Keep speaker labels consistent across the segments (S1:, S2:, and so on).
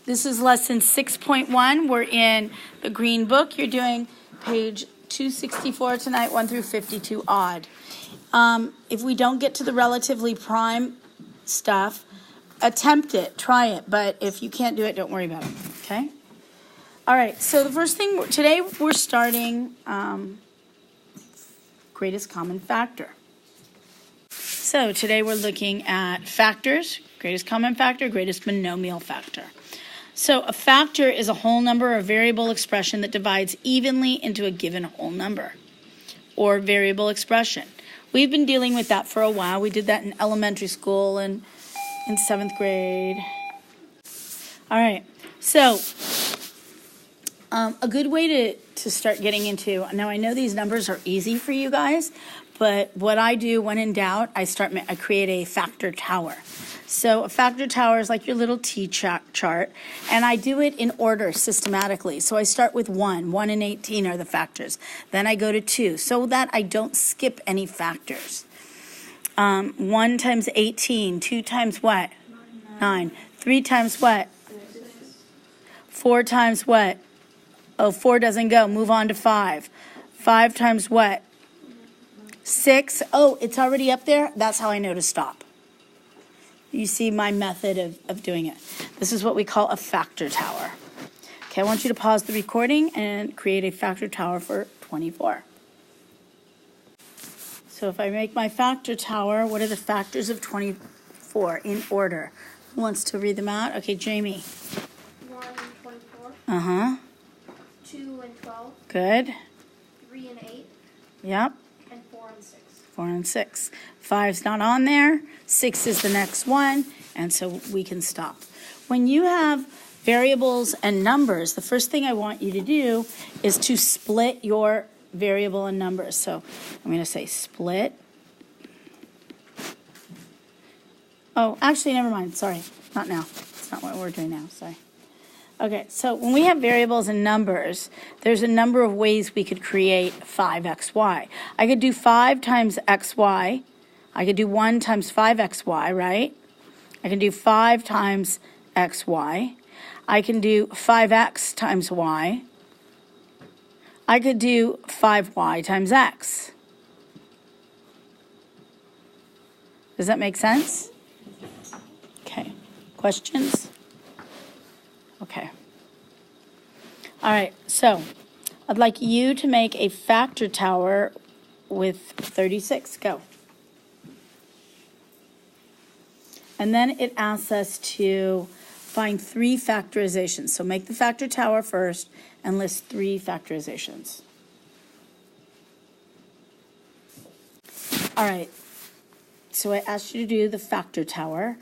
S1: This is lesson 6.1. We're in the green book. You're doing page 264 tonight, 1 through 52 odd. If we don't get to the relatively prime stuff, attempt it, try it. But if you can't do it, don't worry about it, okay? All right, so the first thing, today we're starting greatest common factor. So today we're looking at factors, greatest common factor, greatest monomial factor. So a factor is a whole number or variable expression that divides evenly into a given whole number or variable expression. We've been dealing with that for a while. We did that in elementary school and in 7th grade. All right, so a good way to start getting into, now I know these numbers are easy for you guys, but what I do when in doubt, I create a factor tower. So a factor tower is like your little T chart, and I do it in order systematically. So I start with 1. 1 and 18 are the factors. Then I go to 2, so that I don't skip any factors. 1 times 18, 2 times what? 9. 3 times what? 4 times what? Oh, 4 doesn't go. Move on to 5. 5 times what? 6. Oh, it's already up there. That's how I know to stop. You see my method of doing it. This is what we call a factor tower. Okay, I want you to pause the recording and create a factor tower for 24. So if I make my factor tower, what are the factors of 24 in order? Who wants to read them out? Okay, Jamie.
S2: 1 and 24.
S1: Uh-huh.
S2: 2 and 12.
S1: Good.
S2: 3 and 8.
S1: Yep.
S2: And 4 and 6.
S1: 4 and 6. 5's not on there. 6 is the next one, and so we can stop. When you have variables and numbers, the first thing I want you to do is to split your variable and numbers. So I'm going to say split. Oh, actually, never mind. Sorry, not now. It's not what we're doing now. Sorry. Okay, so when we have variables and numbers, there's a number of ways we could create 5xy. I could do 5 times xy. I could do 1 times 5xy, right? I can do 5 times xy. I can do 5x times y. I could do 5y times x. Does that make sense? Okay. Questions? Okay. All right, so I'd like you to make a factor tower with 36. Go. And then it asks us to find 3 factorizations. So make the factor tower first and list 3 factorizations. All right, so I asked you to do the factor tower.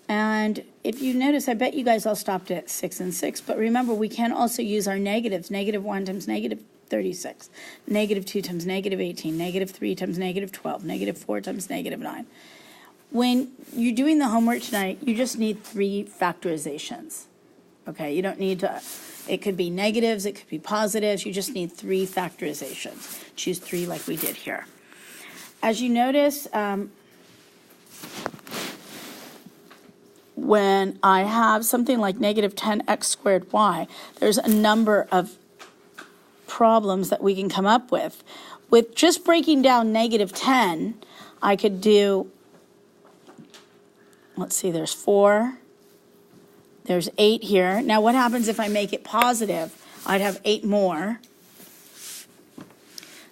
S1: And if you notice, I bet you guys all stopped at 6 and 6. But remember, we can also use our negatives. Negative 1 times negative 36. Negative 2 times negative 18. Negative 3 times negative 12. Negative 4 times negative 9. When you're doing the homework tonight, you just need 3 factorizations. Okay, you don't need to, it could be negatives, it could be positives. You just need 3 factorizations. Choose 3 like we did here. As you notice, when I have something like negative 10x squared y, there's a number of problems that we can come up with. With just breaking down negative 10, I could do, let's see, there's 4, there's 8 here. Now what happens if I make it positive? I'd have 8 more.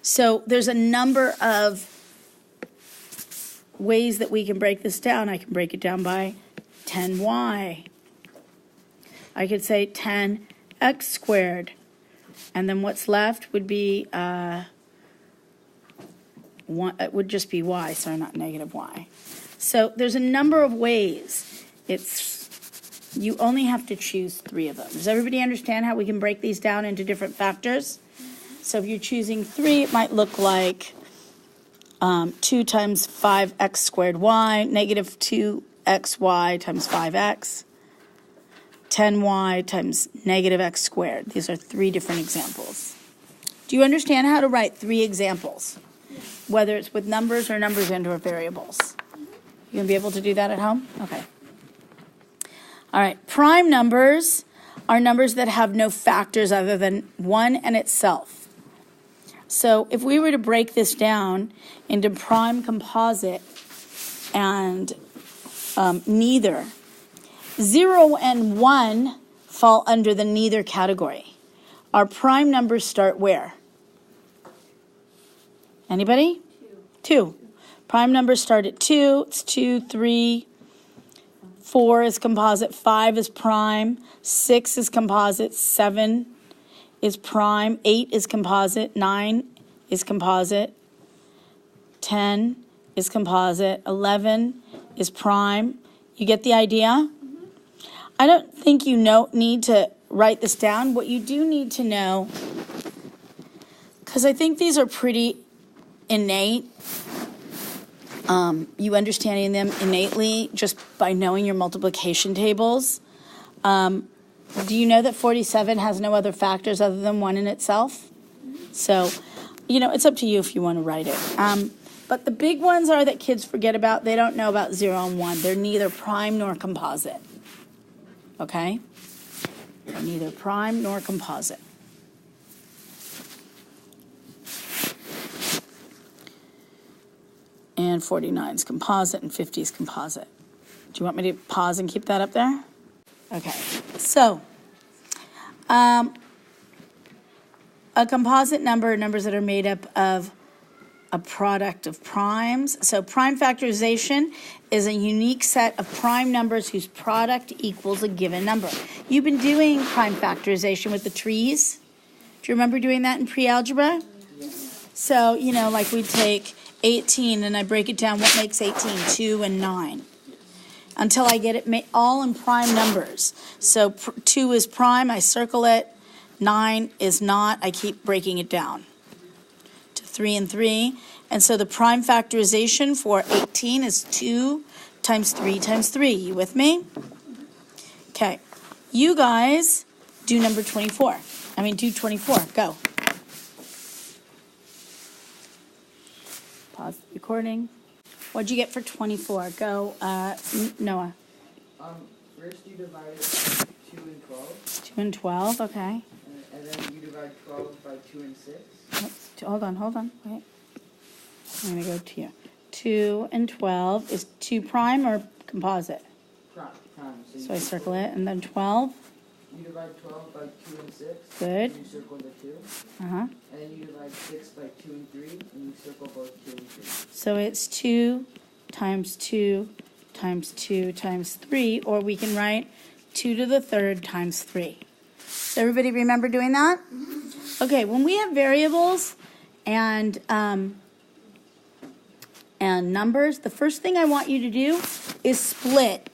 S1: So there's a number of ways that we can break this down. I can break it down by 10y. I could say 10x squared. And then what's left would be, it would just be y, sorry, not negative y. So there's a number of ways. You only have to choose 3 of them. Does everybody understand how we can break these down into different factors? So if you're choosing 3, it might look like 2 times 5x squared y, negative 2xy times 5x, 10y times negative x squared. These are 3 different examples. Do you understand how to write 3 examples? Whether it's with numbers or numbers and or variables. You gonna be able to do that at home? Okay. All right, prime numbers are numbers that have no factors other than 1 and itself. So if we were to break this down into prime composite and neither, 0 and 1 fall under the neither category. Our prime numbers start where? Anybody? 2. Prime numbers start at 2. It's 2, 3, 4 is composite, 5 is prime, 6 is composite, 7 is prime, 8 is composite, 9 is composite, 10 is composite, 11 is prime. You get the idea? I don't think you need to write this down. What you do need to know, because I think these are pretty innate, you understanding them innately just by knowing your multiplication tables. Do you know that 47 has no other factors other than 1 in itself? So, it's up to you if you want to write it. But the big ones are that kids forget about. They don't know about 0 and 1. They're neither prime nor composite. Okay? They're neither prime nor composite. And 49 is composite and 50 is composite. Do you want me to pause and keep that up there? Okay, so a composite number are numbers that are made up of a product of primes. So prime factorization is a unique set of prime numbers whose product equals a given number. You've been doing prime factorization with the trees. Do you remember doing that in pre-algebra? So, like we take 18 and I break it down. What makes 18? 2 and 9. Until I get it all in prime numbers. So 2 is prime, I circle it. 9 is not, I keep breaking it down to 3 and 3. And so the prime factorization for 18 is 2 times 3 times 3. You with me? Okay. You guys do number 24. Do 24. Go. Pause the recording. What'd you get for 24? Go, Noah.
S3: First you divide it by 2 and 12.
S1: 2 and 12, okay.
S3: And then you divide 12 by 2 and 6.
S1: Hold on. Wait. I'm going to go to you. 2 and 12 is 2 prime or composite?
S3: Prime.
S1: So I circle it. And then 12?
S3: You divide 12 by 2 and 6.
S1: Good.
S3: And you circle the 2.
S1: Uh-huh.
S3: And then you divide 6 by 2 and 3. And you circle both 2 and 3.
S1: So it's 2 times 2 times 2 times 3. Or we can write 2 to the third times 3. Does everybody remember doing that? Okay, when we have variables and numbers, the first thing I want you to do is split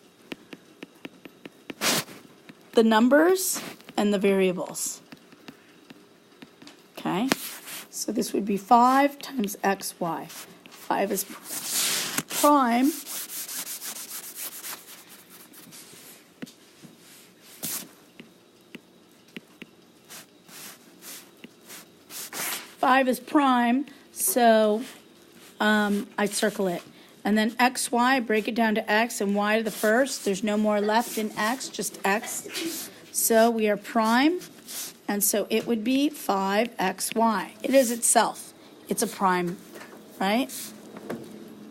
S1: the numbers and the variables. Okay, so this would be 5 times xy. 5 is prime. Five is prime, so I circle it. And then xy, I break it down to x and y to the first. There's no more left in x, just x. So we are prime, and so it would be 5xy. It is itself. It's a prime, right?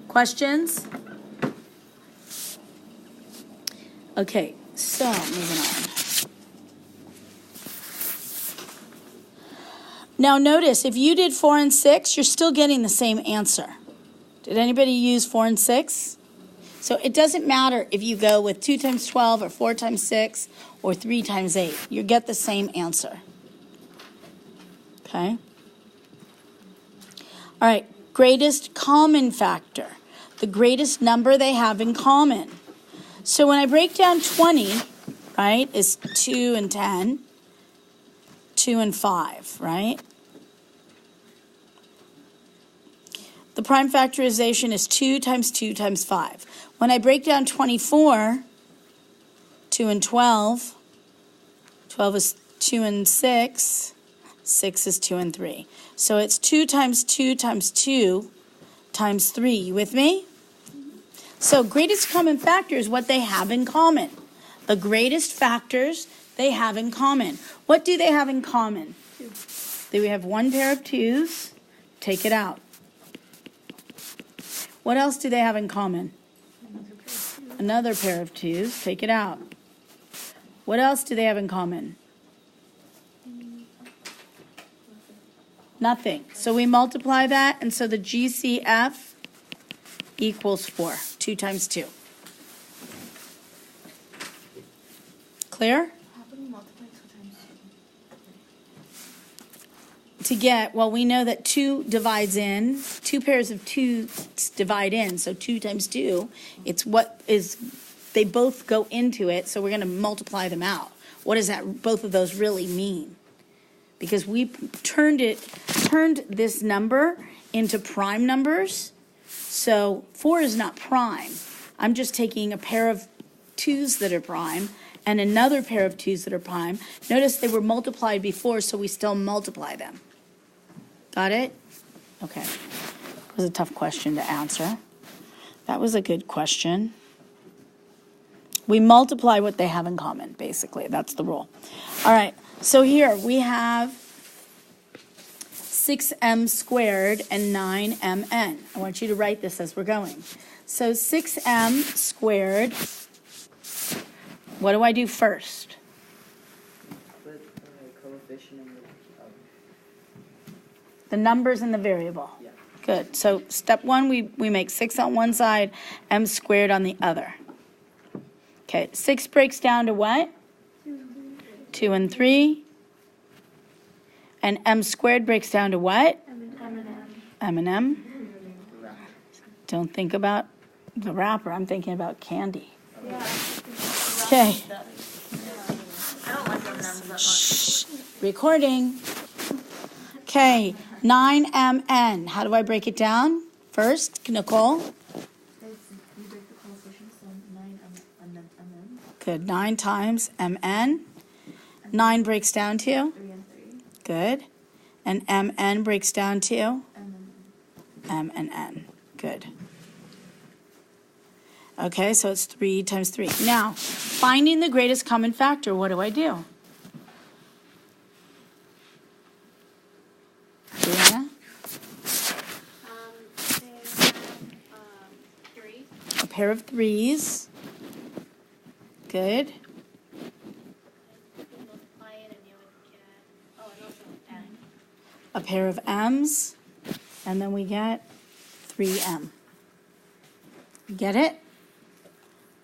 S1: Questions? Okay, so moving on. Now notice, if you did 4 and 6, you're still getting the same answer. Did anybody use 4 and 6? So it doesn't matter if you go with 2 times 12 or 4 times 6 or 3 times 8. You get the same answer. Okay? All right, greatest common factor. The greatest number they have in common. So when I break down 20, right, is 2 and 10, 2 and 5, right? The prime factorization is 2 times 2 times 5. When I break down 24, 2 and 12, 12 is 2 and 6, 6 is 2 and 3. So it's 2 times 2 times 2 times 3. You with me? So greatest common factor is what they have in common. The greatest factors they have in common. What do they have in common? We have one pair of 2's. Take it out. What else do they have in common? Another pair of 2's. Take it out. What else do they have in common? Nothing. So we multiply that, and so the GCF equals 4. 2 times 2. Clear?
S4: How can we multiply 2 times 2?
S1: To get, well, we know that 2 divides in, 2 pairs of 2's divide in, so 2 times 2, it's what is, they both go into it, so we're going to multiply them out. What does that, both of those really mean? Because we turned this number into prime numbers, so 4 is not prime. I'm just taking a pair of 2's that are prime and another pair of 2's that are prime. Notice they were multiplied before, so we still multiply them. Got it? Okay. That was a tough question to answer. That was a good question. We multiply what they have in common, basically. That's the rule. All right. So here we have 6m squared and 9mn. I want you to write this as we're going. So 6m squared, what do I do first?
S3: Put coefficient in
S1: The numbers in the variable.
S3: yeah.
S1: Good. So step 1, we make 6 on one side, m squared on the other. Okay, 6 breaks down to what? 2 and 3. And m squared breaks down to what? M and M. Don't think about the wrapper. I'm thinking about candy. Okay.
S4: I don't like M&Ms that much.
S1: Recording. Okay, 9mn. How do I break it down? First, Nicole.
S4: We break the coefficients, so 9 and then
S1: Good. 9 times mn. 9 breaks down to?
S4: 3 and 3.
S1: Good. And mn breaks down to?
S4: And then
S1: M and n. Good. Okay, so it's 3 times 3. Now, finding the greatest common factor, what do I do? Brianna?
S2: They have 3.
S1: A pair of 3's. Good.
S2: You multiply it and you would get, oh, and also add.
S1: A pair of m's. And then we get 3m. Get it?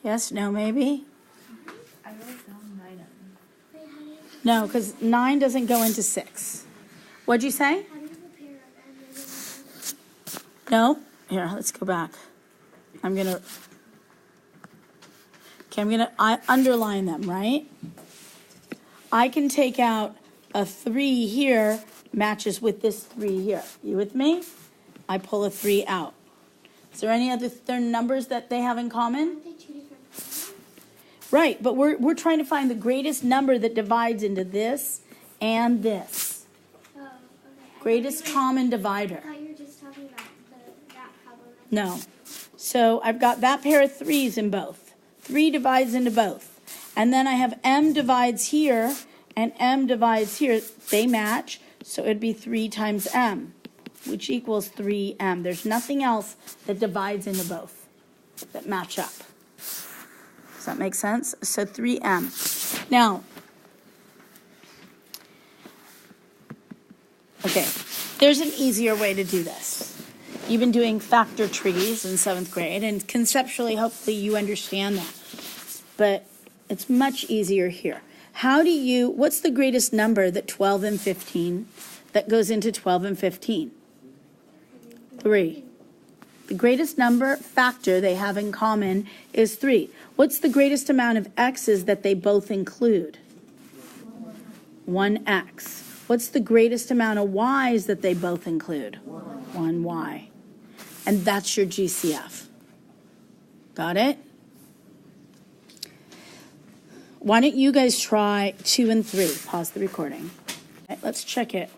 S1: Yes, no, maybe?
S4: I wrote down 9M.
S2: Wait, how do you,
S1: No, because 9 doesn't go into 6. What'd you say?
S2: how do you have a pair of M and then
S1: No? Here, let's go back. I'm going to underline them, right? I can take out a 3 here, matches with this 3 here. You with me? I pull a 3 out. Is there any other numbers that they have in common?
S2: aren't they 2 different things?
S1: Right, but we're trying to find the greatest number that divides into this and this.
S2: Oh, okay.
S1: Greatest common divider.
S2: I thought you were just talking about that problem.
S1: No. So I've got that pair of 3's in both. 3 divides into both. And then I have m divides here and m divides here. They match, so it'd be 3 times m, which equals 3m. There's nothing else that divides into both that match up. Does that make sense? So 3m. Now, okay, there's an easier way to do this. You've been doing factor trees in 7th grade, and conceptually, hopefully you understand that. But it's much easier here. What's the greatest number that 12 and 15, that goes into 12 and 15? 3. The greatest factor they have in common is 3. What's the greatest amount of x's that they both include? 1x. What's the greatest amount of y's that they both include? 1y. And that's your GCF. Got it? Why don't you guys try 2 and 3? Pause the recording. Okay, let's check it.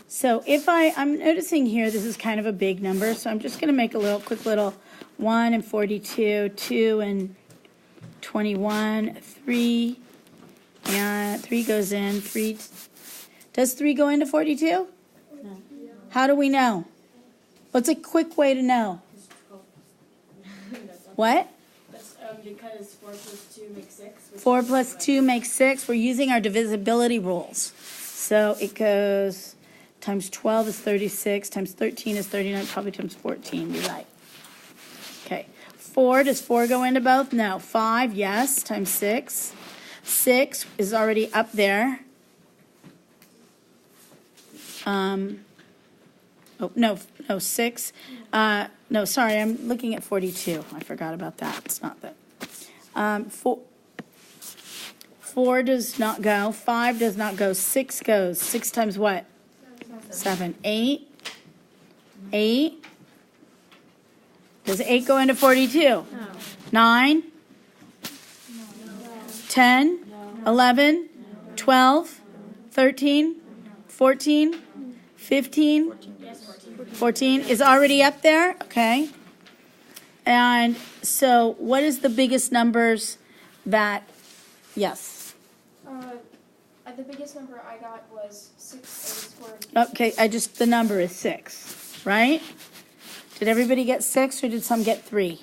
S1: So if I'm noticing here, this is kind of a big number, so I'm just going to make a quick little 1 and 42, 2 and 21, 3, and 3 goes in, 3. Does 3 go into 42?
S4: No.
S1: How do we know? What's a quick way to know? What?
S4: That's because 4 plus 2 makes 6.
S1: 4 plus 2 makes 6. We're using our divisibility rules. So it goes times 12 is 36, times 13 is 39, probably times 14, be right. Okay. 4, does 4 go into both? No. 5, yes, times 6. 6 is already up there. Oh, no, 6. No, sorry, I'm looking at 42. I forgot about that. It's not that. 4 does not go. 5 does not go. 6 goes. 6 times what? 7. 8. 8. Does 8 go into 42?
S4: No.
S1: 9. 10. 11. 12. 13. 14. 15. 14 is already up there, okay. And so what is the biggest numbers that, yes.
S2: The biggest number I got was 6a squared.
S1: Okay, the number is 6, right? Did everybody get 6 or did some get 3?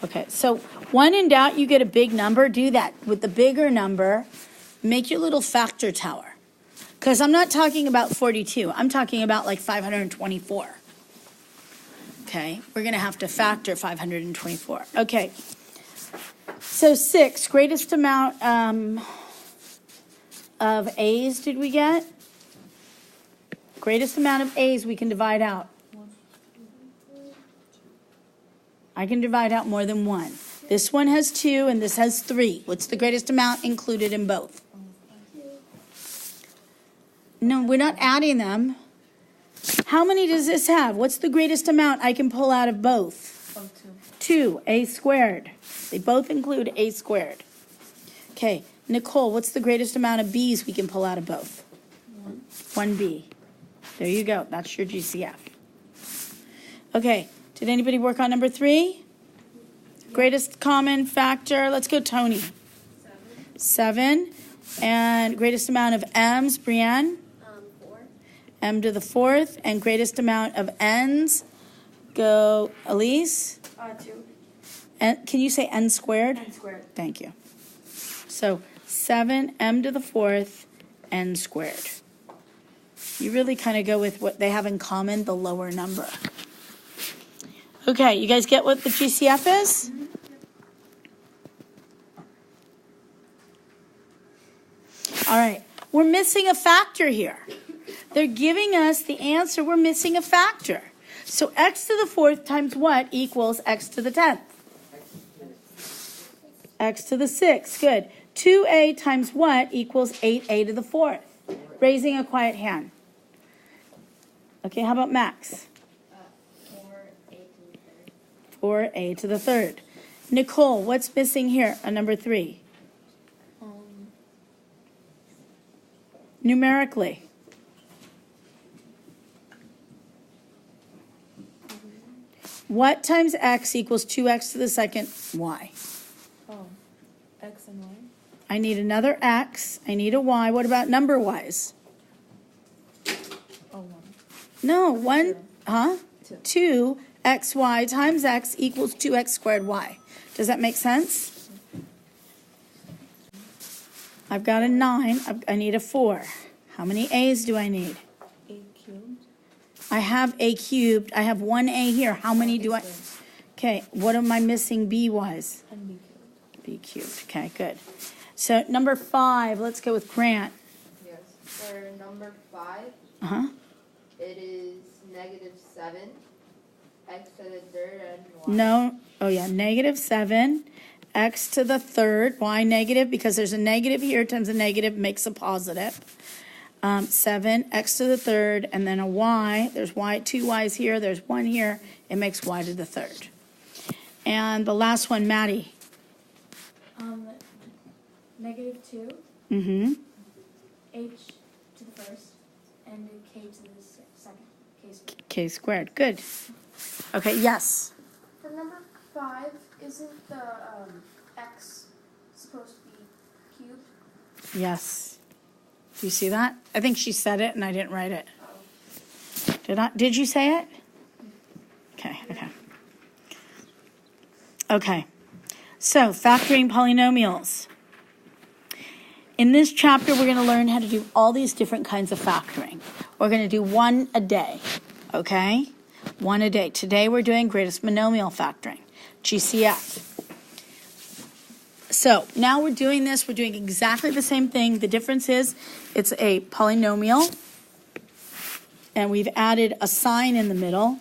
S1: Okay, so when in doubt, you get a big number, do that. With the bigger number, make your little factor tower. Because I'm not talking about 42. I'm talking about like 524. Okay, we're going to have to factor 524. Okay, so 6, greatest amount of A's did we get? Greatest amount of A's we can divide out. I can divide out more than 1. This one has 2 and this has 3. What's the greatest amount included in both? No, we're not adding them. How many does this have? What's the greatest amount I can pull out of both? 2, a squared. They both include a squared. Okay, Nicole, what's the greatest amount of b's we can pull out of both? 1b. There you go. That's your GCF. Okay, did anybody work on number 3? Greatest common factor. Let's go, Tony. 7. And greatest amount of m's, Brienne?
S2: 4.
S1: M to the 4th. And greatest amount of n's, go, Elise?
S4: 2.
S1: And can you say n squared?
S4: N squared.
S1: Thank you. So 7 m to the 4th, n squared. You really kind of go with what they have in common, the lower number. Okay, you guys get what the GCF is? All right, we're missing a factor here. They're giving us the answer, we're missing a factor. So x to the 4th times what equals x to the 10th? X to the 6th, good. 2a times what equals 8a to the 4th? Raising a quiet hand. Okay, how about Max? 4a to the 3rd. Nicole, what's missing here on number 3? Numerically. What times x equals 2x to the 2nd y?
S4: X and Y.
S1: I need another x. I need a y. What about number-wise?
S4: 1.
S1: No, 1, huh?
S4: 2.
S1: 2xy times x equals 2x squared y. Does that make sense? I've got a 9. I need a 4. How many a's do I need?
S4: A cubed.
S1: I have a cubed. I have 1a here. How many do I? Okay, what am I missing b-wise?
S4: And B cubed.
S1: B cubed. Okay, good. So number 5, let's go with Grant.
S5: Yes. For number 5,
S1: Uh-huh.
S5: it is -7, x to the 3rd, and y.
S1: No. Oh, yeah. -7, x to the 3rd. Why negative? Because there's a negative here times a negative makes a positive. 7, x to the 3rd, and then a y. There's y, 2 y's here. There's 1 here. It makes y to the 3rd. And the last one, Maddie.
S2: -2,
S1: Mm-hmm.
S2: h to the 1st, and k to the 2nd. K squared.
S1: K squared. Good. Okay, yes.
S2: For number 5, isn't the x supposed to be cubed?
S1: Yes. Do you see that? I think she said it and I didn't write it. Did you say it? Okay. Okay. So, factoring polynomials. In this chapter, we're going to learn how to do all these different kinds of factoring. We're going to do one a day, okay? One a day. Today, we're doing greatest monomial factoring, GCF. So, now we're doing this. We're doing exactly the same thing. The difference is it's a polynomial, and we've added a sign in the middle,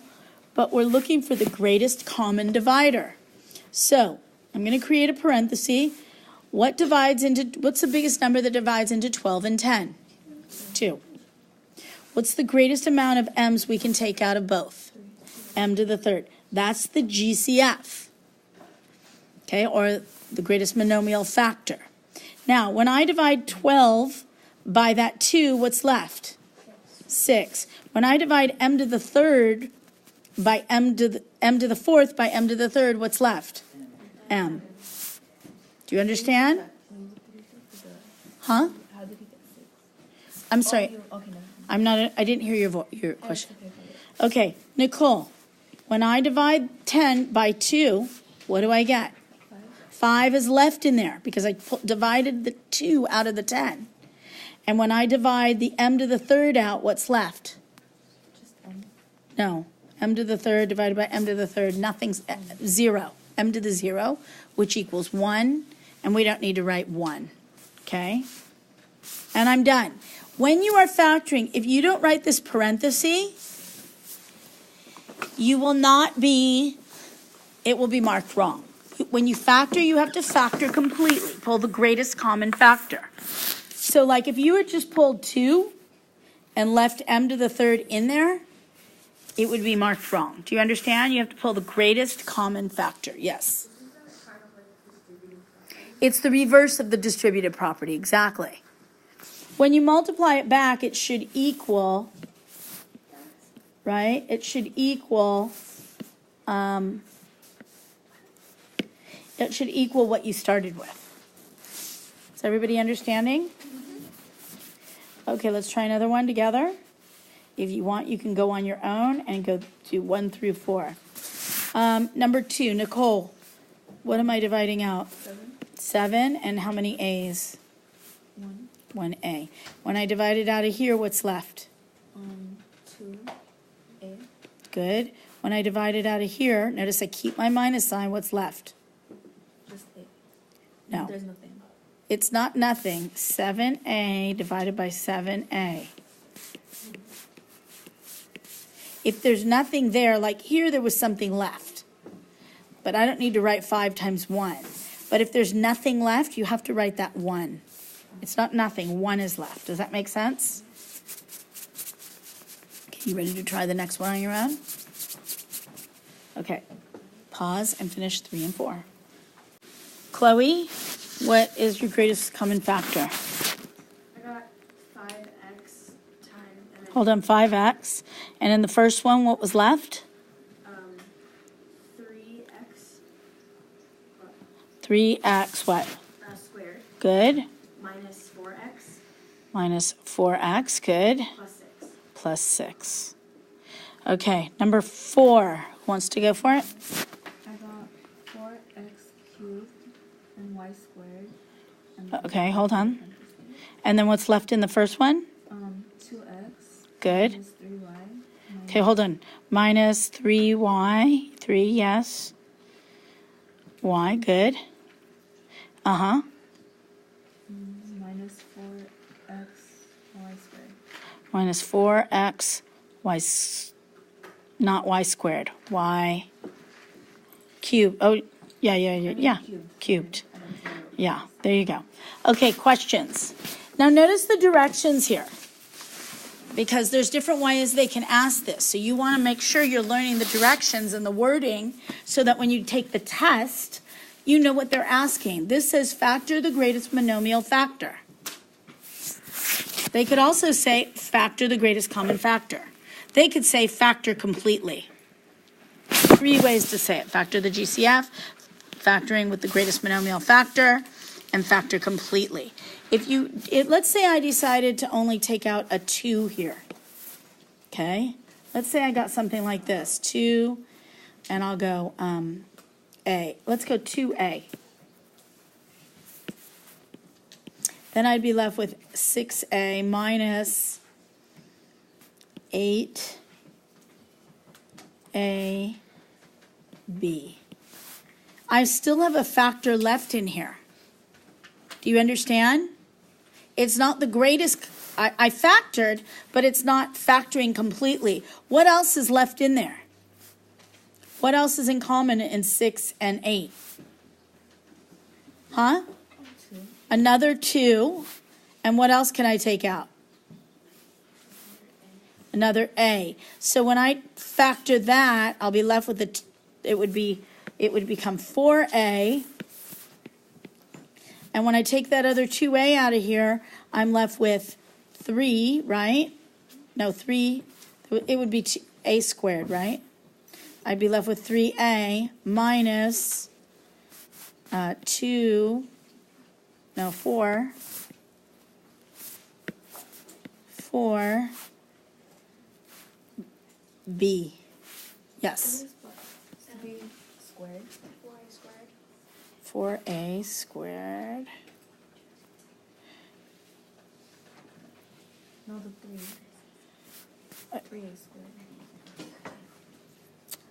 S1: but we're looking for the greatest common divider. So, I'm going to create a parenthesis. What's the biggest number that divides into 12 and 10? 2. What's the greatest amount of m's we can take out of both? M to the third. That's the GCF. Okay, or the greatest monomial factor. Now, when I divide 12 by that 2, what's left? 6. When I divide m to the third by m to the fourth by m to the third, what's left? M. Do you understand? Huh?
S4: How did he get 6?
S1: I'm sorry.
S4: Okay, no.
S1: I didn't hear your question. Okay, Nicole, when I divide 10 by 2, what do I get? 5 is left in there because I divided the 2 out of the 10. And when I divide the m to the third out, what's left?
S4: Just M.
S1: No. M to the third divided by m to the third, nothing's 0. M to the 0, which equals 1, and we don't need to write 1. Okay? And I'm done. When you are factoring, if you don't write this parenthesis, you will not be, it will be marked wrong. When you factor, you have to factor completely. Pull the greatest common factor. So like if you had just pulled 2 and left m to the third in there, it would be marked wrong. Do you understand? You have to pull the greatest common factor. Yes. It's the reverse of the distributive property. Exactly. When you multiply it back, it should equal, right? It should equal what you started with. Is everybody understanding? Okay, let's try another one together. If you want, you can go on your own and go to 1 through 4. Number 2, Nicole, what am I dividing out? 7, and how many A's?
S4: 1.
S1: 1A. When I divide it out of here, what's left?
S4: 2. A.
S1: Good. When I divide it out of here, notice I keep my minus sign, what's left?
S4: Just A.
S1: No.
S4: There's nothing.
S1: It's not nothing. 7A divided by 7A. If there's nothing there, like here there was something left. But I don't need to write 5 times 1. But if there's nothing left, you have to write that 1. It's not nothing. 1 is left. Does that make sense? Okay, you ready to try the next one on your own? Okay. Pause and finish 3 and 4. Chloe, what is your greatest common factor?
S2: I got 5x times.
S1: Hold on, 5x. And in the first one, what was left?
S2: 3x.
S1: 3x what?
S2: Squared.
S1: Good.
S2: Minus 4x.
S1: Minus 4x. Good.
S2: Plus 6.
S1: Plus 6. Okay, number 4. Who wants to go for it?
S4: I got 4x cubed and y squared. And
S1: Okay, hold on. And then what's left in the first one?
S4: 2x.
S1: Good.
S4: Minus 3y.
S1: Okay, hold on. Minus 3y. 3, yes. Y, good. Uh-huh.
S4: Minus 4x y squared.
S1: Minus 4x, not y squared. Y cubed. Oh, yeah. Cubed. Yeah, there you go. Okay, questions. Now notice the directions here, because there's different ways they can ask this. So you want to make sure you're learning the directions and the wording so that when you take the test, you know what they're asking. This says factor the greatest monomial factor. They could also say factor the greatest common factor. They could say factor completely. Three ways to say it. Factor the GCF, factoring with the greatest monomial factor, and factor completely. Let's say I decided to only take out a 2 here. Okay? Let's say I got something like this. 2, and I'll go A. Let's go 2A. Then I'd be left with 6A minus 8AB. I still have a factor left in here. Do you understand? It's not the greatest. I factored, but it's not factoring completely. What else is left in there? What else is in common in 6 and 8? Huh? Another 2. And what else can I take out? Another A. So when I factor that, I'll be left with it would become 4A. And when I take that other 2A out of here, I'm left with 3, right? No, 3. It would be A squared, right? I'd be left with 3A minus 4 B. Yes.
S4: 3 squared.
S2: 4a squared.
S1: 4A squared.
S4: No, the 3. 3a squared.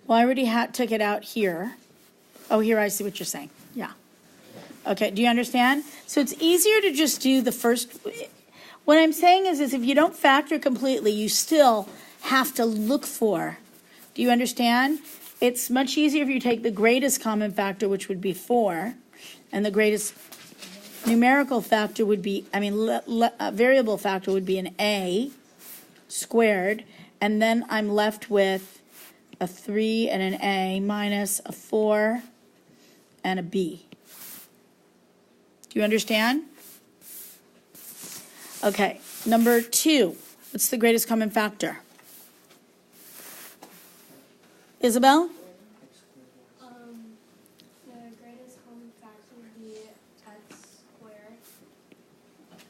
S1: Well, I already took it out here. Oh, here, I see what you're saying. Yeah. Okay, do you understand? So it's easier to just do the first. What I'm saying is if you don't factor completely, you still have to look for. Do you understand? It's much easier if you take the greatest common factor, which would be 4, and the greatest numerical factor would be, variable factor would be an A squared, and then I'm left with a 3 and an A minus a 4 and a B. Do you understand? Okay, number 2. What's the greatest common factor? Isabel?
S2: The greatest common factor would be x squared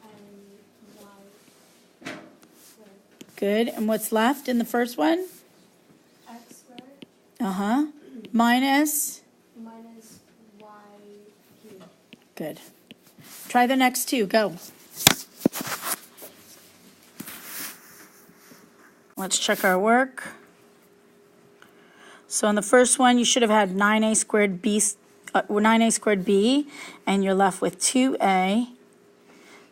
S2: and y squared.
S1: Good. And what's left in the first one?
S2: X squared
S1: Minus?
S2: minus y cubed.
S1: Good. Try the next 2. Go. Let's check our work. So in the first one, you should have had 9a squared b, and you're left with 2a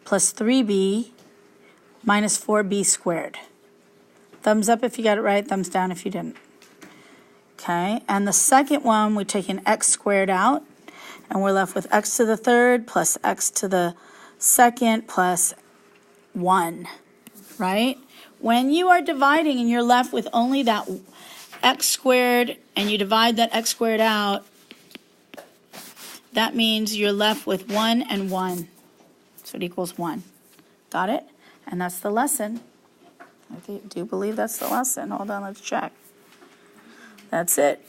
S1: plus 3b minus 4b squared. Thumbs up if you got it right, thumbs down if you didn't. Okay, and the second one, we take an x squared out, and we're left with x to the third plus x to the second plus 1, right? When you are dividing and you're left with only that x squared, and you divide that x squared out, that means you're left with 1 and 1. So it equals 1. Got it? And that's the lesson. I do believe that's the lesson. Hold on, let's check. That's it.